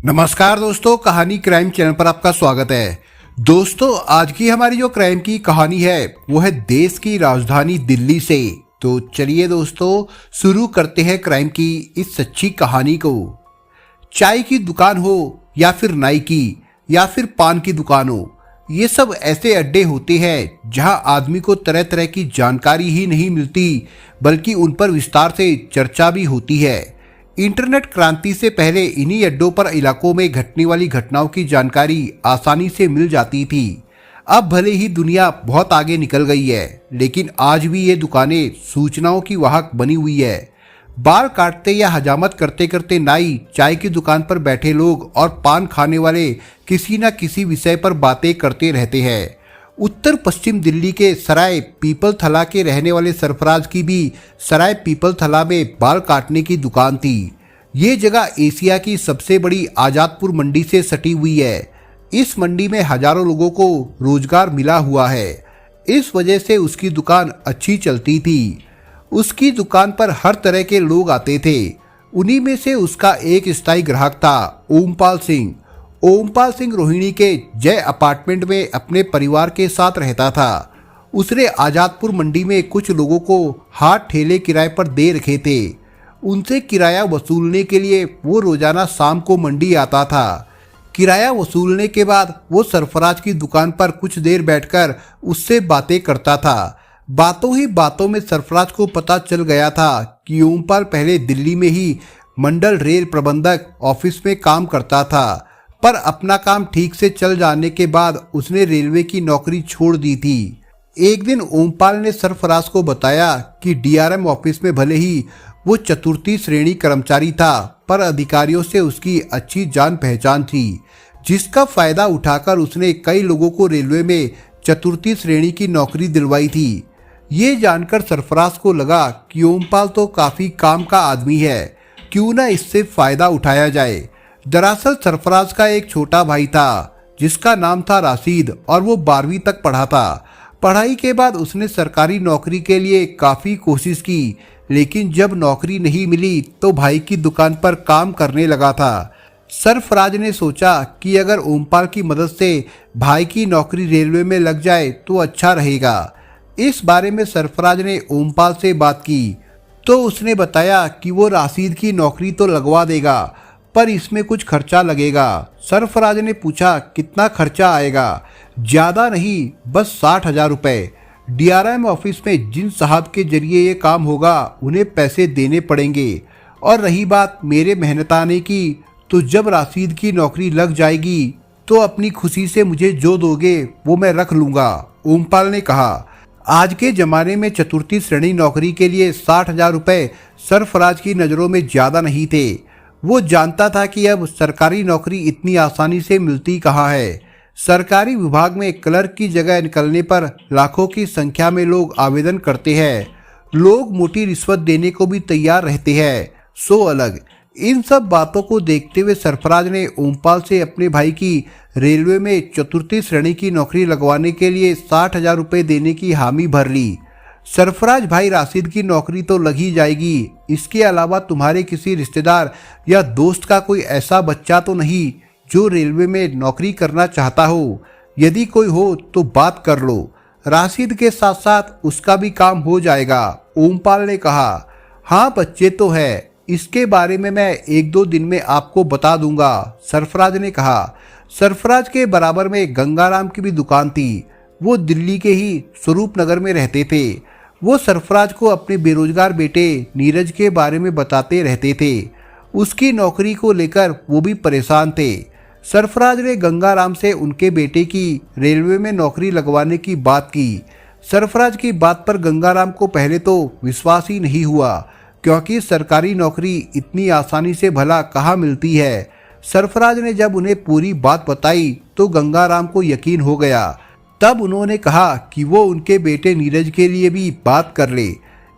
नमस्कार दोस्तों, कहानी क्राइम चैनल पर आपका स्वागत है। दोस्तों, आज की हमारी जो क्राइम की कहानी है वो है देश की राजधानी दिल्ली से। तो चलिए दोस्तों, शुरू करते हैं क्राइम की इस सच्ची कहानी को। चाय की दुकान हो या फिर नाई की या फिर पान की दुकान हो, ये सब ऐसे अड्डे होते हैं जहां आदमी को तरह तरह की जानकारी ही नहीं मिलती बल्कि उन पर विस्तार से चर्चा भी होती है। इंटरनेट क्रांति से पहले इन्हीं अड्डों पर इलाकों में घटने वाली घटनाओं की जानकारी आसानी से मिल जाती थी। अब भले ही दुनिया बहुत आगे निकल गई है, लेकिन आज भी ये दुकानें सूचनाओं की वाहक बनी हुई है। बाल काटते या हजामत करते करते नाई, चाय की दुकान पर बैठे लोग और पान खाने वाले किसी न किसी विषय पर बातें करते रहते हैं। उत्तर पश्चिम दिल्ली के सराय पीपलथला के रहने वाले सरफराज की भी सराय पीपलथला में बाल काटने की दुकान थी। ये जगह एशिया की सबसे बड़ी आजादपुर मंडी से सटी हुई है। इस मंडी में हजारों लोगों को रोजगार मिला हुआ है। इस वजह से उसकी दुकान अच्छी चलती थी। उसकी दुकान पर हर तरह के लोग आते थे। उन्हीं में से उसका एक स्थायी ग्राहक था, ओमपाल सिंह। ओमपाल सिंह रोहिणी के जय अपार्टमेंट में अपने परिवार के साथ रहता था। उसने आजादपुर मंडी में कुछ लोगों को हाथ ठेले किराए पर दे रखे थे। उनसे किराया वसूलने के लिए वो रोजाना शाम को मंडी आता था। किराया वसूलने के बाद वो सरफराज की दुकान पर कुछ देर बैठकर उससे बातें करता था। बातों ही बातों में सरफराज को पता चल गया था कि ओमपाल पहले दिल्ली में ही मंडल रेल प्रबंधक ऑफिस में काम करता था, पर अपना काम ठीक से चल जाने के बाद उसने रेलवे की नौकरी छोड़ दी थी। एक दिन ओमपाल ने सरफराज को बताया कि डीआरएम ऑफिस में भले ही वो चतुर्थी श्रेणी कर्मचारी था, पर अधिकारियों से उसकी अच्छी जान पहचान थी, जिसका फायदा उठाकर उसने कई लोगों को रेलवे में चतुर्थी श्रेणी की नौकरी दिलवाई थी। ये जानकर सरफराज को लगा कि ओमपाल तो काफी काम का आदमी है, क्यों ना इससे फायदा उठाया जाए। दरअसल सरफराज का एक छोटा भाई था जिसका नाम था राशिद, और वो 12वीं तक पढ़ा था। पढ़ाई के बाद उसने सरकारी नौकरी के लिए काफ़ी कोशिश की, लेकिन जब नौकरी नहीं मिली तो भाई की दुकान पर काम करने लगा था। सरफराज ने सोचा कि अगर ओमपाल की मदद से भाई की नौकरी रेलवे में लग जाए तो अच्छा रहेगा। इस बारे में सरफराज ने ओमपाल से बात की तो उसने बताया कि वो राशिद की नौकरी तो लगवा देगा, पर इसमें कुछ खर्चा लगेगा। सरफराज ने पूछा, कितना खर्चा आएगा? ज़्यादा नहीं, बस 60,000 रुपये। डीआरएम ऑफिस में जिन साहब के जरिए ये काम होगा उन्हें पैसे देने पड़ेंगे, और रही बात मेरे मेहनताने की, तो जब राशिद की नौकरी लग जाएगी तो अपनी खुशी से मुझे जो दोगे वो मैं रख लूँगा। ओमपाल ने कहा। आज के ज़माने में चतुर्थी श्रेणी नौकरी के लिए 60,000 रुपये सरफराज की नज़रों में ज़्यादा नहीं थे। वो जानता था कि अब सरकारी नौकरी इतनी आसानी से मिलती कहाँ है। सरकारी विभाग में क्लर्क की जगह निकलने पर लाखों की संख्या में लोग आवेदन करते हैं। लोग मोटी रिश्वत देने को भी तैयार रहते हैं, सो अलग। इन सब बातों को देखते हुए सरफराज ने ओमपाल से अपने भाई की रेलवे में चतुर्थी श्रेणी की नौकरी लगवाने के लिए 60,000 रुपये देने की हामी भर ली। सरफराज भाई, राशिद की नौकरी तो लग ही जाएगी, इसके अलावा तुम्हारे किसी रिश्तेदार या दोस्त का कोई ऐसा बच्चा तो नहीं जो रेलवे में नौकरी करना चाहता हो? यदि कोई हो तो बात कर लो, राशिद के साथ साथ उसका भी काम हो जाएगा। ओमपाल ने कहा। हाँ, बच्चे तो है, इसके बारे में मैं 1-2 दिन में आपको बता दूंगा, सरफराज ने कहा। सरफराज के बराबर में गंगाराम की भी दुकान थी। वो दिल्ली के ही स्वरूप नगर में रहते थे। वो सरफराज को अपने बेरोजगार बेटे नीरज के बारे में बताते रहते थे। उसकी नौकरी को लेकर वो भी परेशान थे। सरफराज ने गंगाराम से उनके बेटे की रेलवे में नौकरी लगवाने की बात की। सरफराज की बात पर गंगाराम को पहले तो विश्वास ही नहीं हुआ, क्योंकि सरकारी नौकरी इतनी आसानी से भला कहाँ मिलती है। सरफराज ने जब उन्हें पूरी बात बताई तो गंगाराम को यकीन हो गया। तब उन्होंने कहा कि वो उनके बेटे नीरज के लिए भी बात कर ले।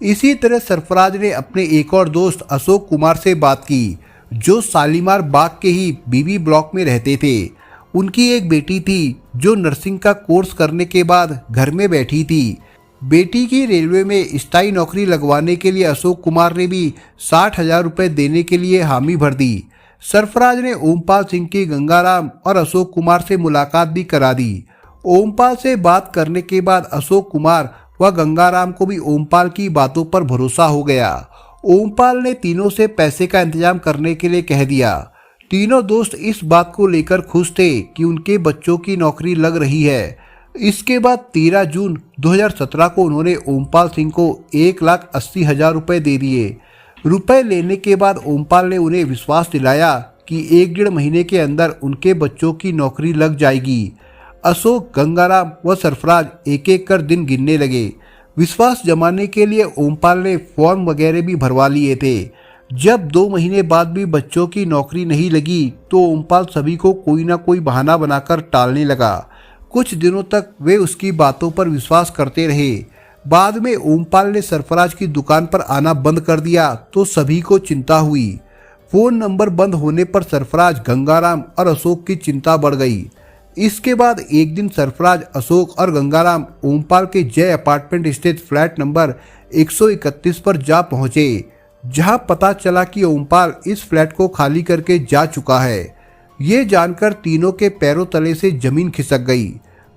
इसी तरह सरफराज ने अपने एक और दोस्त अशोक कुमार से बात की, जो शालीमार बाग के ही बीबी ब्लॉक में रहते थे। उनकी एक बेटी थी जो नर्सिंग का कोर्स करने के बाद घर में बैठी थी। बेटी की रेलवे में स्थायी नौकरी लगवाने के लिए अशोक कुमार ने भी 60,000 रुपये देने के लिए हामी भर दी। सरफराज ने ओमपाल सिंह की गंगाराम और अशोक कुमार से मुलाकात भी करा दी। ओमपाल से बात करने के बाद अशोक कुमार व गंगाराम को भी ओमपाल की बातों पर भरोसा हो गया। ओमपाल ने तीनों से पैसे का इंतजाम करने के लिए कह दिया। तीनों दोस्त इस बात को लेकर खुश थे कि उनके बच्चों की नौकरी लग रही है। इसके बाद 13 जून 2017 को उन्होंने ओमपाल सिंह को 1,80,000 रुपये दे दिए। रुपए लेने के बाद ओमपाल ने उन्हें विश्वास दिलाया कि 1-1.5 महीने के अंदर उनके बच्चों की नौकरी लग जाएगी। अशोक, गंगाराम व सरफराज एक एक कर दिन गिनने लगे। विश्वास जमाने के लिए ओमपाल ने फॉर्म वगैरह भी भरवा लिए थे। जब 2 महीने बाद भी बच्चों की नौकरी नहीं लगी तो ओमपाल सभी को कोई ना कोई बहाना बनाकर टालने लगा। कुछ दिनों तक वे उसकी बातों पर विश्वास करते रहे। बाद में ओमपाल ने सरफराज की दुकान पर आना बंद कर दिया तो सभी को चिंता हुई। फोन नंबर बंद होने पर सरफराज, गंगाराम और अशोक की चिंता बढ़ गई। इसके बाद एक दिन सरफराज, अशोक और गंगाराम ओमपाल के जय अपार्टमेंट स्थित फ्लैट नंबर 131 पर जा पहुंचे, जहां पता चला कि ओमपाल इस फ्लैट को खाली करके जा चुका है। ये जानकर तीनों के पैरों तले से जमीन खिसक गई।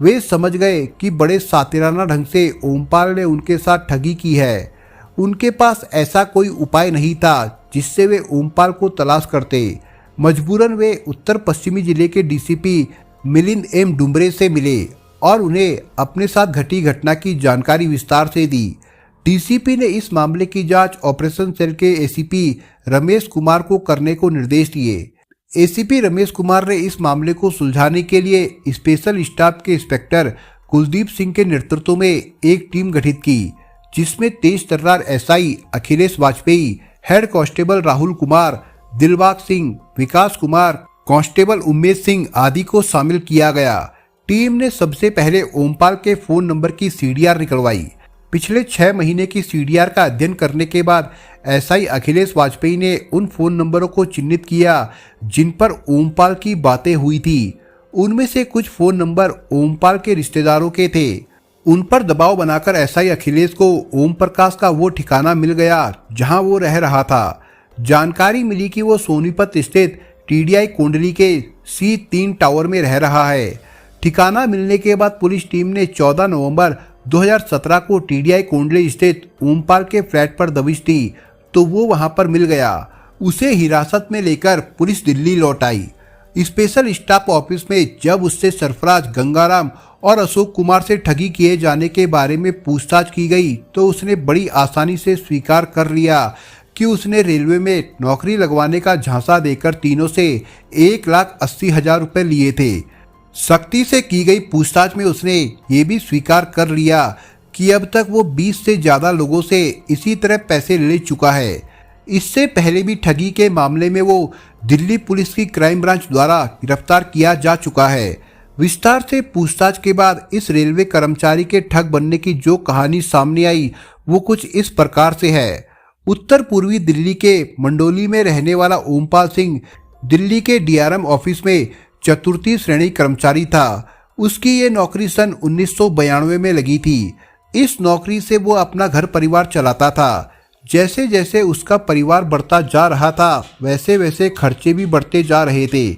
वे समझ गए कि बड़े सातिराना ढंग से ओमपाल ने उनके साथ ठगी की है। उनके पास ऐसा कोई उपाय नहीं था जिससे वे ओमपाल को तलाश करते। मजबूरन वे उत्तर पश्चिमी जिले के डीसीपी मिलिंद एम डुमरे से मिले और उन्हें अपने साथ घटी घटना की जानकारी विस्तार से दी। डीसीपी ने इस मामले की जांच ऑपरेशन सेल के एसीपी रमेश कुमार को करने को निर्देश दिए। एसीपी रमेश कुमार ने इस मामले को सुलझाने के लिए स्पेशल स्टाफ के इंस्पेक्टर कुलदीप सिंह के नेतृत्व में एक टीम गठित की, जिसमें तेज तर्रार SI Akhilesh Vajpayee, head constable Rahul Kumar, Dilbagh Singh, Vikas Kumar, constable Umesh Singh आदि को शामिल किया गया। टीम ने सबसे पहले ओमपाल के फोन नंबर की सीडीआर निकलवाई। पिछले 6 महीने की सीडीआर का अध्ययन करने के बाद एसआई अखिलेश वाजपेयी ने उन फोन नंबरों को चिन्हित किया जिन पर ओमपाल की बातें हुई थी। उनमें से कुछ फोन नंबर ओमपाल के रिश्तेदारों के थे। उन पर दबाव बनाकर एसआई अखिलेश को ओम प्रकाश का वो ठिकाना मिल गया जहां वो रह रहा था। जानकारी मिली कि वो सोनीपत स्थित टीडीआई कोंडली के C3 टावर में रह रहा है। ठिकाना मिलने के बाद पुलिस टीम ने 14 नवंबर 2017 को टीडीआई कोंडली स्थित ओमपाल के फ्लैट पर दबिश दी तो वो वहां पर मिल गया। उसे हिरासत में लेकर पुलिस दिल्ली लौट आई। स्पेशल स्टाफ ऑफिस में जब उससे सरफराज, गंगाराम और अशोक कुमार से ठगी किए जाने के बारे में पूछताछ की गई तो उसने बड़ी आसानी से स्वीकार कर लिया कि उसने रेलवे में नौकरी लगवाने का झांसा देकर तीनों से 1,80,000 रुपये लिए थे। सख्ती से की गई पूछताछ में उसने ये भी स्वीकार कर लिया कि अब तक वो 20 से ज़्यादा लोगों से इसी तरह पैसे ले चुका है। इससे पहले भी ठगी के मामले में वो दिल्ली पुलिस की क्राइम ब्रांच द्वारा गिरफ्तार किया जा चुका है। विस्तार से पूछताछ के बाद इस रेलवे कर्मचारी के ठग बनने की जो कहानी सामने आई वो कुछ इस प्रकार से है। उत्तर पूर्वी दिल्ली के मंडोली में रहने वाला ओमपाल सिंह दिल्ली के डीआरएम ऑफिस में चतुर्थी श्रेणी कर्मचारी था। उसकी ये नौकरी सन 1992 में लगी थी। इस नौकरी से वो अपना घर परिवार चलाता था। जैसे जैसे उसका परिवार बढ़ता जा रहा था वैसे वैसे खर्चे भी बढ़ते जा रहे थे,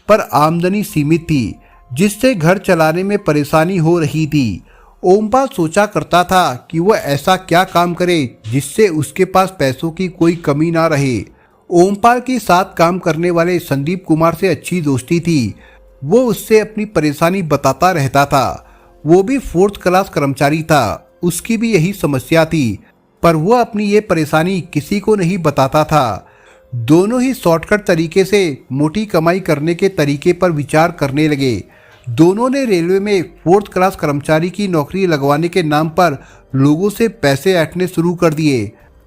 पर आमदनी सीमित थी जिससे घर चलाने में परेशानी हो रही थी। ओमपाल सोचा करता था कि वह ऐसा क्या काम करे जिससे उसके पास पैसों की कोई कमी ना रहे। ओमपाल के साथ काम करने वाले संदीप कुमार से अच्छी दोस्ती थी। वो उससे अपनी परेशानी बताता रहता था। वो भी 4th क्लास कर्मचारी था। उसकी भी यही समस्या थी, पर वो अपनी ये परेशानी किसी को नहीं बताता था। दोनों ही शॉर्टकट तरीके से मोटी कमाई करने के तरीके पर विचार करने लगे। दोनों ने रेलवे में 4th क्लास कर्मचारी की नौकरी लगवाने के नाम पर लोगों से पैसे ऐंठने शुरू कर दिए।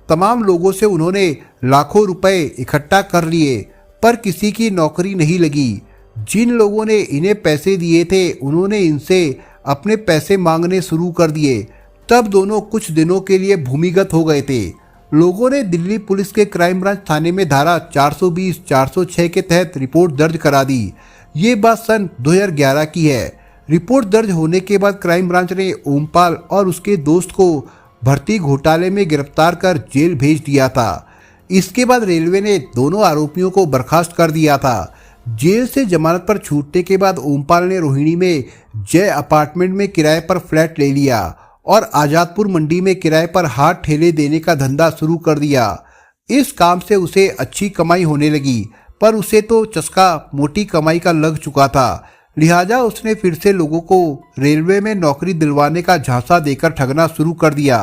तमाम लोगों से उन्होंने लाखों रुपए इकट्ठा कर लिए, पर किसी की नौकरी नहीं लगी। जिन लोगों ने इन्हें पैसे दिए थे उन्होंने इनसे अपने पैसे मांगने शुरू कर दिए। तब दोनों कुछ दिनों के लिए भूमिगत हो गए थे। लोगों ने दिल्ली पुलिस के क्राइम ब्रांच थाने में धारा 420, 406 के तहत रिपोर्ट दर्ज करा दी। ये बात सन 2011 की है। रिपोर्ट दर्ज होने के बाद क्राइम ब्रांच ने ओमपाल और उसके दोस्त को भर्ती घोटाले में गिरफ्तार कर जेल भेज दिया था। इसके बाद रेलवे ने दोनों आरोपियों को बर्खास्त कर दिया था। जेल से जमानत पर छूटने के बाद ओमपाल ने रोहिणी में जय अपार्टमेंट में किराए पर फ्लैट ले लिया और आजादपुर मंडी में किराए पर हाथ ठेले देने का धंधा शुरू कर दिया। इस काम से उसे अच्छी कमाई होने लगी, पर उसे तो चस्का मोटी कमाई का लग चुका था। लिहाजा उसने फिर से लोगों को रेलवे में नौकरी दिलवाने का झांसा देकर ठगना शुरू कर दिया।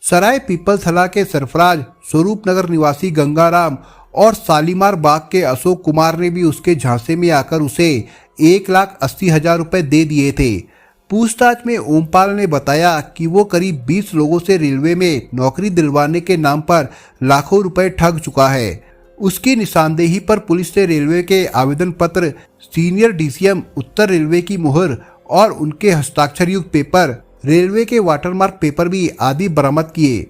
सराय पीपलथला के सरफराज, स्वरूप नगर निवासी गंगाराम और शालीमार बाग के अशोक कुमार ने भी उसके झांसे में आकर उसे 1,80,000 रुपए दे दिए थे। पूछताछ में ओमपाल ने बताया कि वो करीब 20 लोगों से रेलवे में नौकरी दिलवाने के नाम पर लाखों रुपए ठग चुका है। उसकी निशानदेही पर पुलिस ने रेलवे के आवेदन पत्र, सीनियर डीसीएम उत्तर रेलवे की मुहर और उनके हस्ताक्षर युक्त पेपर, रेलवे के वाटरमार्क पेपर भी आदि बरामद किए।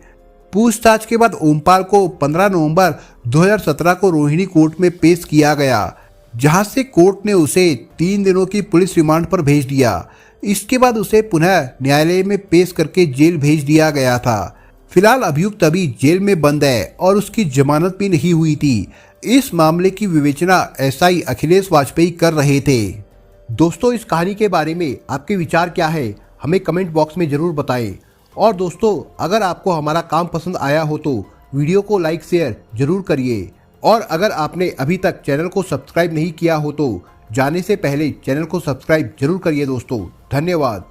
पूछताछ के बाद ओमपाल को 15 नवंबर 2017 को रोहिणी कोर्ट में पेश किया गया, जहां से कोर्ट ने उसे 3 दिनों की पुलिस रिमांड पर भेज दिया। इसके बाद उसे पुनः न्यायालय में पेश करके जेल भेज दिया गया था। फिलहाल अभियुक्त अभी जेल में बंद है और उसकी जमानत भी नहीं हुई थी। इस मामले की विवेचना एसआई अखिलेश वाजपेयी कर रहे थे। दोस्तों, इस कहानी के बारे में आपके विचार क्या है, हमें कमेंट बॉक्स में जरूर बताएं। और दोस्तों, अगर आपको हमारा काम पसंद आया हो तो वीडियो को लाइक शेयर जरूर करिए। और अगर आपने अभी तक चैनल को सब्सक्राइब नहीं किया हो तो जाने से पहले चैनल को सब्सक्राइब जरूर करिए। दोस्तों, धन्यवाद।